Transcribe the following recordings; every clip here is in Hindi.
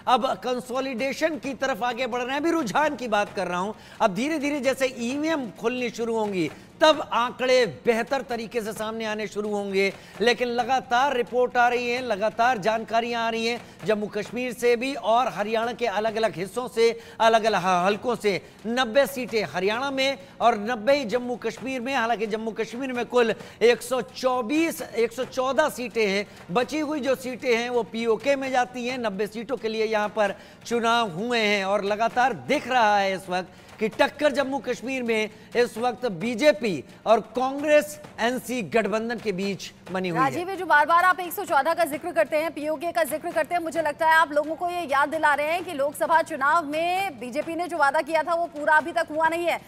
अब कंसोलिडेशन की तरफ आगे बढ़ रहे हैं। अभी रुझान की बात कर रहा हूं। अब धीरे धीरे जैसे ईवीएम खुलनी शुरू होंगी तब आंकड़े बेहतर तरीके से सामने आने शुरू होंगे, लेकिन लगातार रिपोर्ट आ रही है, लगातार जानकारियां आ रही हैं जम्मू कश्मीर से भी और हरियाणा के अलग अलग हिस्सों से, अलग अलग हलकों से। 90 सीटें हरियाणा में और 90 जम्मू कश्मीर में। हालांकि जम्मू कश्मीर में कुल 114 सीटें हैं। बची हुई जो सीटें हैं वो पीओके में जाती हैं। 90 सीटों के लिए यहां पर चुनाव हुए हैं और लगातार दिख रहा है इस वक्त कि टक्कर जम्मू कश्मीर में इस वक्त बीजेपी और कांग्रेस एनसी गठबंधन के बीच बनी हुई है। राजीव, जो बार बार आप 114 का जिक्र करते हैं, पीओके का जिक्र करते हैं, मुझे लगता है आप लोगों को ये याद दिला रहे हैं कि लोकसभा चुनाव में बीजेपी ने जो वादा किया था वो पूरा अभी तक हुआ नहीं है।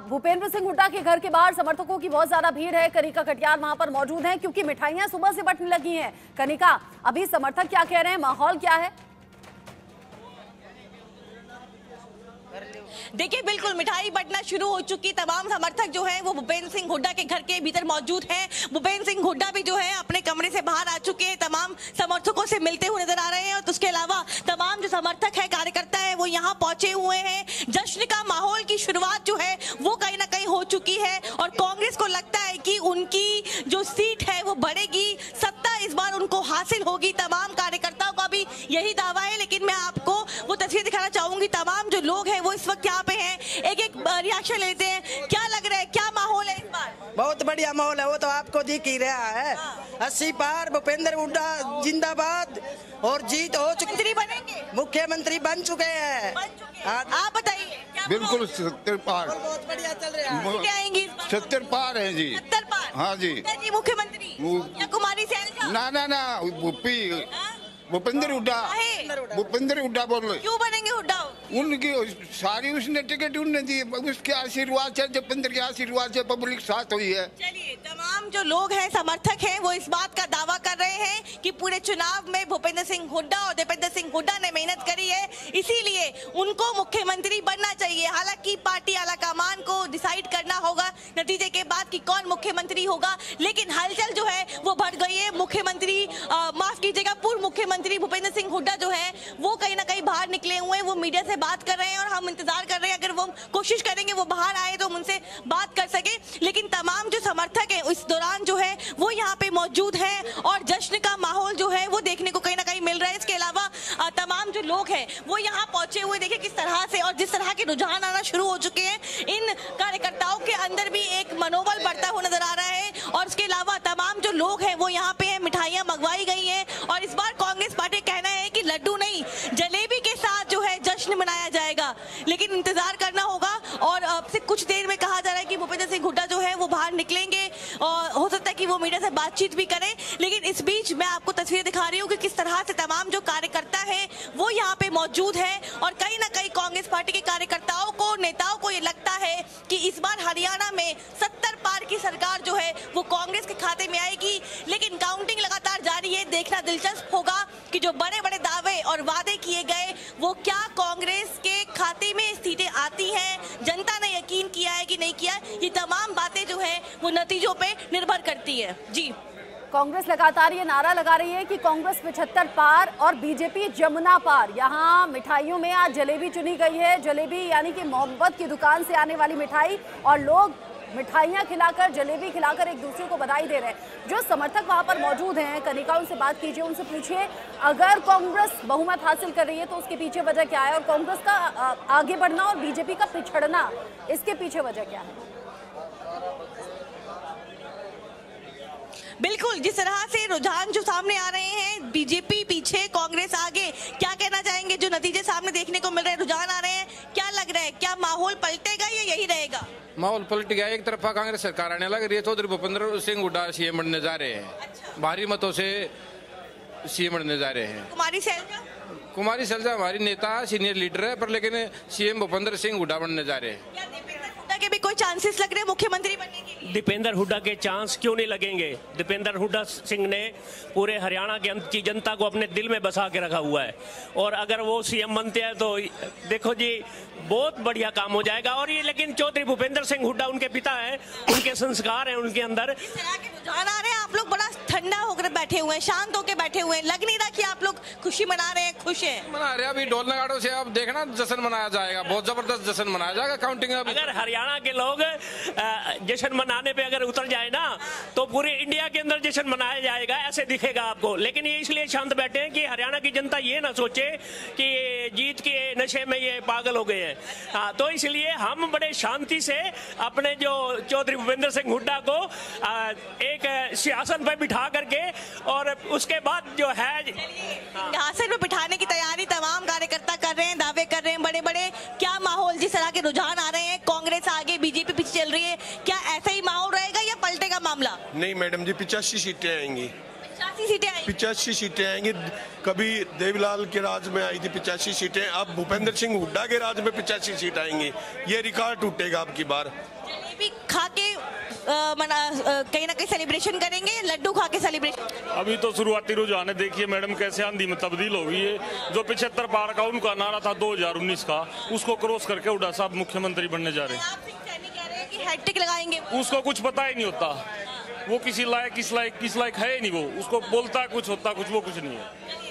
भूपेंद्र सिंह हुड्डा के घर के बाहर समर्थकों की बहुत ज्यादा भीड़ है। कनिका कटियार वहां पर मौजूद हैं क्योंकि मिठाइयां सुबह से बंटने लगी हैं। कनिका, अभी समर्थक क्या कह रहे हैं, माहौल क्या है? देखिए, बिल्कुल मिठाई बंटना शुरू हो चुकी। तमाम समर्थक जो हैं वो भूपेंद्र सिंह हुड्डा के घर के भीतर मौजूद हैं। भूपेंद्र सिंह हुड्डा भी जो है अपने कमरे से बाहर आ चुके हैं, तमाम समर्थकों से मिलते हुए नजर आ रहे हैं। और उसके अलावा तमाम जो समर्थक है, कार्यकर्ता है, वो यहाँ पहुंचे हुए हैं। जश्न का माहौल की शुरुआत जो है वो कहीं ना कहीं हो चुकी है और कांग्रेस को लगता है कि उनकी जो सीट है वो बढ़ेगी, सत्ता इस बार उनको हासिल होगी। तमाम कार्यकर्ताओं का भी यही दावा है। लेकिन मैं आपको वो तस्वीर दिखाना चाहूंगी। तमाम जो लोग हैं वो इस वक्त यहाँ पे हैं। एक एक रिएक्शन लेते हैं। क्या लग रहा है, क्या माहौल है इस बार? बहुत बढ़िया माहौल है, वो तो आपको दिख ही रहा है। 80 पार, भूपेंद्र हुड्डा जिंदाबाद और जीत हो चुकी। मंत्री बनेंगे, मुख्यमंत्री बन चुके हैं। आप बताइए। बिल्कुल 70 पार, बहुत बढ़िया चल रहा है। सीटें आएंगी 70 पार है जी। 70 पार? हाँ जी। मुख्यमंत्री या कुमारी सैलजा? ना भूपेंद्र हुड्डा। भूपेंद्र हुड्डा बोल रहे। क्यों बनेंगे हुड्डा? उनकी सारी उसने टिकट उनने दी, उसके आशीर्वाद से, भूपेंद्र के आशीर्वाद से पब्लिक साथ हुई है। चलिए, तमाम जो लोग हैं, समर्थक हैं, वो इस बात का दावा कर रहे हैं कि पूरे चुनाव में भूपेंद्र सिंह हुड्डा और दीपेंद्र सिंह हुड्डा ने मेहनत करी है, इसीलिए उनको मुख्यमंत्री बनना चाहिए। हालांकि पार्टी आलाकमान को डिसाइड करना होगा नतीजे के बाद कि कौन मुख्यमंत्री होगा, लेकिन हलचल जो है वो बढ़ गई है। मुख्यमंत्री, माफ कीजिएगा, पूर्व मुख्यमंत्री भूपेंद्र सिंह हुड्डा जो है वो कहीं ना कहीं बाहर निकले हुए हैं। वो मीडिया से बात कर रहे हैं और हम इंतजार कर रहे हैं, अगर वो कोशिश करेंगे वो बाहर आए तो हम उनसे बात कर सके। लेकिन तमाम जो समर्थक हैं इस दौरान जो है वो यहाँ पे मौजूद हैं और जश्न का माहौल जो है वो देखने को कहीं ना कहीं मिल रहा है। इसके अलावा तमाम जो लोग हैं वो यहाँ पहुंचे हुए, देखिए किस तरह से और जिस तरह के रुझान आना शुरू हो चुके हैं, इन कार्यकर्ताओं के अंदर भी एक मनोबल बढ़ता हुआ नजर आ रहा है। और इसके अलावा तमाम जो लोग हैं वो यहाँ पे मिठाइयाँ मंगवाई गई हैं और इस बार कांग्रेस पार्टी कहना है कि लड्डू नहीं, जलेबी के साथ जो है जश्न मनाया जाएगा। लेकिन इंतजार करना होगा और अब से कुछ देर में कहा जा रहा है कि भूपेंद्र सिंह हुड्डा जो है वो बाहर निकलेंगे और हो सकता है कि वो मीडिया से बातचीत भी करें। लेकिन इस बीच मैं आपको तस्वीर दिखा रही हूँ कि किस तरह से तमाम जो कार्यकर्ता है वो यहाँ पे मौजूद है और कहीं ना कहीं कांग्रेस पार्टी के कार्यकर्ताओं को, नेताओं को ये लगता है कि इस बार हरियाणा में 70 पार की सरकार जो है वो कांग्रेस के खाते में आएगी। लेकिन काउंटिंग लगातार जारी है। देखना दिलचस्प होगा कि जो बड़े बड़े दावे और वादे किए गए वो क्या कांग्रेस के खाते में सीटें आती हैं, जनता ने यकीन किया है कि नहीं किया, ये तमाम बातें जो है वो नतीजों पे निर्भर करती है। जी, कांग्रेस लगातार ये नारा लगा रही है कि कांग्रेस 75 पार और बीजेपी जमुना पार। यहाँ मिठाइयों में आज जलेबी चुनी गई है। जलेबी यानी कि मोहब्बत की दुकान से आने वाली मिठाई, और लोग मिठाइयाँ खिलाकर, जलेबी खिलाकर एक दूसरे को बधाई दे रहे हैं। जो समर्थक वहाँ पर मौजूद हैं, कनिका, उनसे बात कीजिए, उनसे पूछिए अगर कांग्रेस बहुमत हासिल कर रही है तो उसके पीछे वजह क्या है, और कांग्रेस का आगे बढ़ना और बीजेपी का पिछड़ना, इसके पीछे वजह क्या है? बिल्कुल, जिस तरह से रुझान जो सामने आ रहे हैं, बीजेपी पीछे, कांग्रेस आगे, क्या कहना चाहेंगे? जो नतीजे सामने देखने को मिल रहे हैं, रुझान आ रहे हैं, क्या लग रहा है, क्या माहौल पलटेगा या यही रहेगा? माहौल पलट गया। एक तरफा कांग्रेस सरकार आने लग रही है, चौधरी भूपेंद्र सिंह हुड्डा सीएम बनने जा रहे हैं। अच्छा। भारी मतों से सीएम बनने जा रहे हैं। कुमारी सैलजा हमारी नेता, सीनियर लीडर है, पर लेकिन सीएम भूपेंद्र सिंह हुड्डा बनने जा रहे हैं। क्या दीपेंद्र हुड्डा के भी कोई चांसेस लग रहे हैं मुख्यमंत्री बनने के लिए? दीपेंद्र हुड्डा के चांस क्यों नहीं लगेंगे। दीपेंद्र हुड्डा सिंह ने पूरे हरियाणा की जनता को अपने दिल में बसा के रखा हुआ है, और अगर वो सीएम बनते हैं तो देखो जी बहुत बढ़िया काम हो जाएगा। और ये लेकिन चौधरी भूपेंद्र सिंह हुड्डा उनके पिता हैं, उनके संस्कार हैं उनके अंदर। इस तरह के रुझान आ रहे हैं, आप लोग बड़ा ठंडा होकर बैठे हुए हैं, शांत होकर बैठे हुए हैं, लग नहीं रहा कि आप लोग खुशी मना रहे हैं, खुश हैं। मना रहे हैं, अभी ढोल नगाड़ों से आप देखना जश्न मनाया जाएगा, बहुत जबरदस्त जश्न मनाया जाएगा। काउंटिंग अगर हरियाणा के लोग जश्न मनाने पे अगर उतर जाए ना तो पूरे इंडिया के अंदर जश्न मनाया जाएगा, ऐसे दिखेगा आपको। लेकिन ये इसलिए शांत बैठे हैं कि हरियाणा की जनता ये ना सोचे कि जीत के नशे में ये पागल हो गए हैं। तो इसलिए हम बड़े शांति से अपने जो चौधरी भूपेंद्र सिंह हुड्डा को एक सिंहासन पर बिठा करके और उसके बाद जो है सिंहासन पर बिठाने की तैयारी तमाम कार्यकर्ता कर रहे हैं, दावे कर रहे हैं बड़े बड़े। क्या माहौल, जिस तरह के रुझान आ रहे हैं, कांग्रेस आगे बीजेपी पीछे चल रही है, क्या ऐसा ही माहौल रहेगा या पलटेगा मामला? नहीं मैडम जी, 85 सीटें आएंगी। 85 सीटें आएंगी? 85 सीटें आएंगी। कभी देवीलाल के राज में आई थी 85 सीटें, अब भूपेंद्र सिंह हुड्डा के राज में 85 सीट आएंगी। ये रिकॉर्ड टूटेगा अब की बार। जलेबी खा के कहीं ना कहीं सेलिब्रेशन करेंगे, लड्डू खा के सेलिब्रेशन? अभी तो शुरुआती रुझान है, देखिए मैडम कैसे आंधी में तब्दील हो गई है। जो 75 पार का उनका नारा था 2019 का, उसको क्रॉस करके हुड्डा साहब मुख्यमंत्री बनने जा रहे हैं। कह रहे हैं कि हैट्रिक लगाएंगे। उसको कुछ पता ही नहीं होता, वो किस लायक है ही नहीं। वो उसको बोलता कुछ होता कुछ, वो कुछ नहीं है।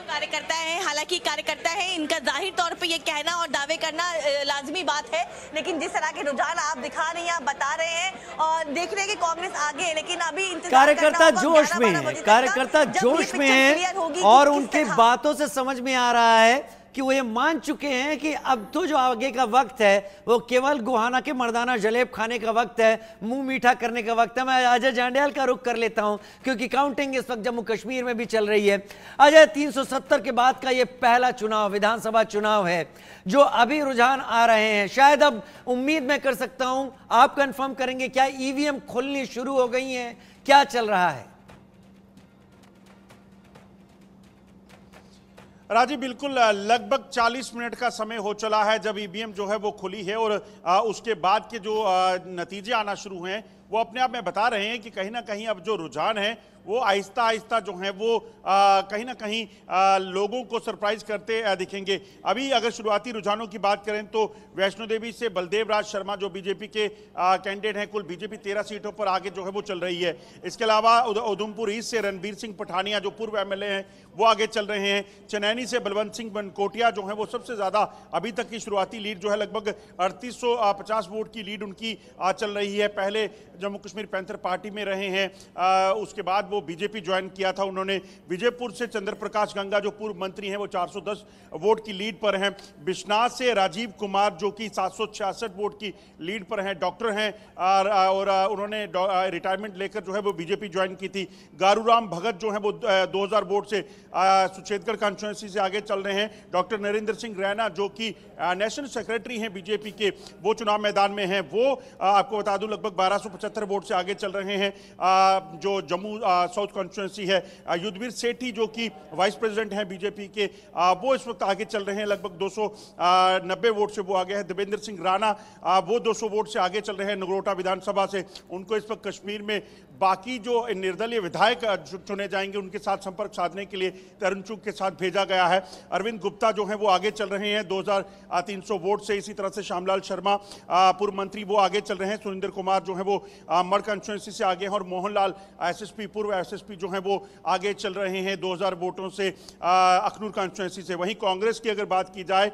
कार्यकर्ता है, हालांकि कार्यकर्ता है, इनका जाहिर तौर पे ये कहना और दावे करना लाजमी बात है, लेकिन जिस तरह के रुझान आप दिखा रही हैं, आप बता रहे हैं और देख रहे हैं कि कांग्रेस आगे है, लेकिन अभी कार्यकर्ता जोश में है, कार्यकर्ता जोश में है और उनके बातों से समझ में आ रहा है कि वो ये मान चुके हैं कि अब तो जो आगे का वक्त है वो केवल गोहाना के मर्दाना जलेब खाने का वक्त है, मुंह मीठा करने का वक्त है। मैं अजय जांडियाल का रुख कर लेता हूं क्योंकि काउंटिंग इस वक्त जम्मू कश्मीर में भी चल रही है। अजय, 370 के बाद का ये पहला चुनाव, विधानसभा चुनाव है, जो अभी रुझान आ रहे हैं, शायद अब उम्मीद मैं कर सकता हूं आप कंफर्म करेंगे, क्या ईवीएम खुलनी शुरू हो गई है, क्या चल रहा है? राजीव, बिल्कुल लगभग 40 मिनट का समय हो चला है जब ईवीएम जो है वो खुली है और उसके बाद के जो नतीजे आना शुरू हैं वो अपने आप में बता रहे हैं कि कहीं ना कहीं अब जो रुझान है वो आहिस्ता आहिस्ता जो है वो कहीं ना कहीं लोगों को सरप्राइज करते दिखेंगे। अभी अगर शुरुआती रुझानों की बात करें तो वैष्णो देवी से बलदेव राज शर्मा जो बीजेपी के कैंडिडेट हैं, कुल बीजेपी 13 सीटों पर आगे जो है वो चल रही है। इसके अलावा उधमपुर ईस्ट से रणबीर सिंह पठानिया जो पूर्व एमएलए हैं वो आगे चल रहे हैं। चनैनी से बलवंत सिंह बनकोटिया जो है वो सबसे ज़्यादा अभी तक की शुरुआती लीड जो है लगभग 3850 वोट की लीड उनकी चल रही है। पहले जम्मू कश्मीर पैंथर पार्टी में रहे हैं, उसके बाद वो बीजेपी ज्वाइन किया था उन्होंने। विजयपुर से चंद्र प्रकाश गंगा जो पूर्व मंत्री हैं वो 410 वोट की लीड पर हैं। बिश्नाथ से राजीव कुमार जो कि 766 वोट की लीड पर हैं, डॉक्टर हैं और उन्होंने रिटायरमेंट लेकर जो है वो बीजेपी ज्वाइन की थी। गारूराम भगत जो है वो 2000 वोट से सुचेतगढ़ कॉन्स्टिट्यूंसी से आगे चल रहे हैं। डॉक्टर नरेंद्र सिंह रैना जो कि नेशनल सेक्रेटरी हैं बीजेपी के, वो चुनाव मैदान में हैं। वो आपको बता दूं लगभग 1275 वोट से आगे चल रहे हैं। जो जम्मू साउथ कॉन्स्टिट्यूंसी है, युद्धवीर सेठी जो कि वाइस प्रेसिडेंट हैं बीजेपी के, वो इस वक्त आगे चल रहे हैं, लगभग 290 वोट से वो आगे हैं। देवेंद्र सिंह राणा वो 200 वोट से आगे चल रहे हैं नगरोटा विधानसभा से। उनको इस वक्त कश्मीर में बाकी जो निर्दलीय विधायक चुने जाएंगे उनके साथ संपर्क साधने के लिए तरुण चुग के साथ भेजा गया है। अरविंद गुप्ता जो है वो आगे चल रहे हैं 2300 वोट से। इसी तरह से श्यामलाल शर्मा पूर्व मंत्री वो आगे चल रहे हैं। सुरेंद्र कुमार जो है वो मड़ कॉन्स्टिट्यूंसी से आगे हैं और मोहनलाल एसएसपी पूर्व एसएसपी जो है वो आगे चल रहे हैं 2000 वोटों से अखनूर कॉन्स्टिट्यूंसी से। वहीं कांग्रेस की अगर बात की जाए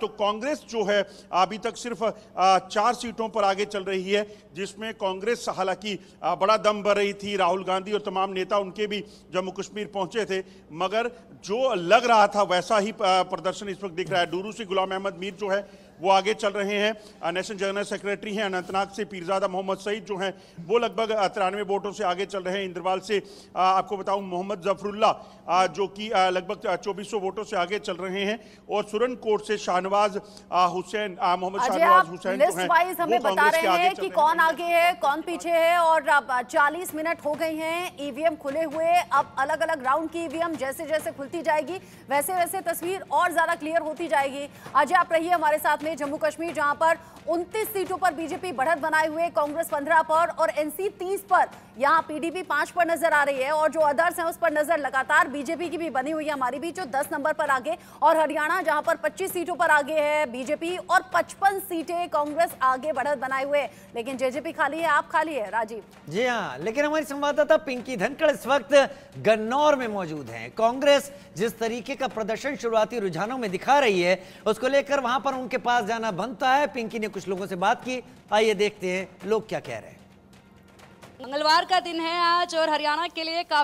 तो कांग्रेस जो है अभी तक सिर्फ 4 सीटों पर आगे चल रही है, जिसमें कांग्रेस हालांकि बड़ा दम भर रही थी। राहुल गांधी और तमाम नेता उनके भी जम्मू कश्मीर पहुंचे थे, मगर जो लग रहा था वैसा ही प्रदर्शन इस वक्त दिख रहा है। डूरू से गुलाम अहमद मीर जो है वो आगे चल रहे हैं, नेशनल जनरल सेक्रेटरी हैं। अनंतनाग से पीरजादा मोहम्मद सईद जो हैं वो लगभग 93 वोटों से आगे चल रहे हैं। इंद्रवाल से आपको बताऊं मोहम्मद जफरुल्ला जो कि लगभग 2400 वोटों से आगे चल रहे हैं। और सुरनकोट से शाहनवाज हुसैन, मोहम्मद शाहनवाज हुसैन जो हैं वो हमें बता कांग्रेस के रहे आगे हैं चल कि रहे कौन आगे है कौन पीछे है। और अब 40 मिनट हो गए हैं ईवीएम खुले हुए। अब अलग अलग राउंड की ईवीएम जैसे जैसे खुलती जाएगी वैसे वैसे तस्वीर और ज्यादा क्लियर होती जाएगी। अजय आप रहिए हमारे साथ में। ले जम्मू कश्मीर, जहां पर 29 सीटों पर बीजेपी बढ़त बनाए हुए, कांग्रेस 15 पर और एनसी 30 पर। यहां पीडीपी 5 पर नजर आ रही है और जो अदर्स हैं उस पर नजर लगातार बीजेपी की भी बनी हुई है। हमारी भी जो 10 नंबर पर आगे, और हरियाणा जहां पर 25 सीटों पर आगे है बीजेपी और 55 सीटें कांग्रेस आगे बढ़त बनाए हुए। लेकिन जेजेपी खाली है, आप खाली है राजीव। जी हाँ, लेकिन हमारी संवाददाता पिंकी धनखड़ इस वक्त गन्नौर में मौजूद हैं। कांग्रेस जिस तरीके का प्रदर्शन शुरुआती रुझानों में दिखा रही है, उसको लेकर वहां पर उनके पास जाना बनता है। पिंकी ने कुछ लोगों से बात की, आइए देखते हैं लोग क्या कह रहे हैं। मंगलवार का दिन है आज और हरियाणा के लिए काफी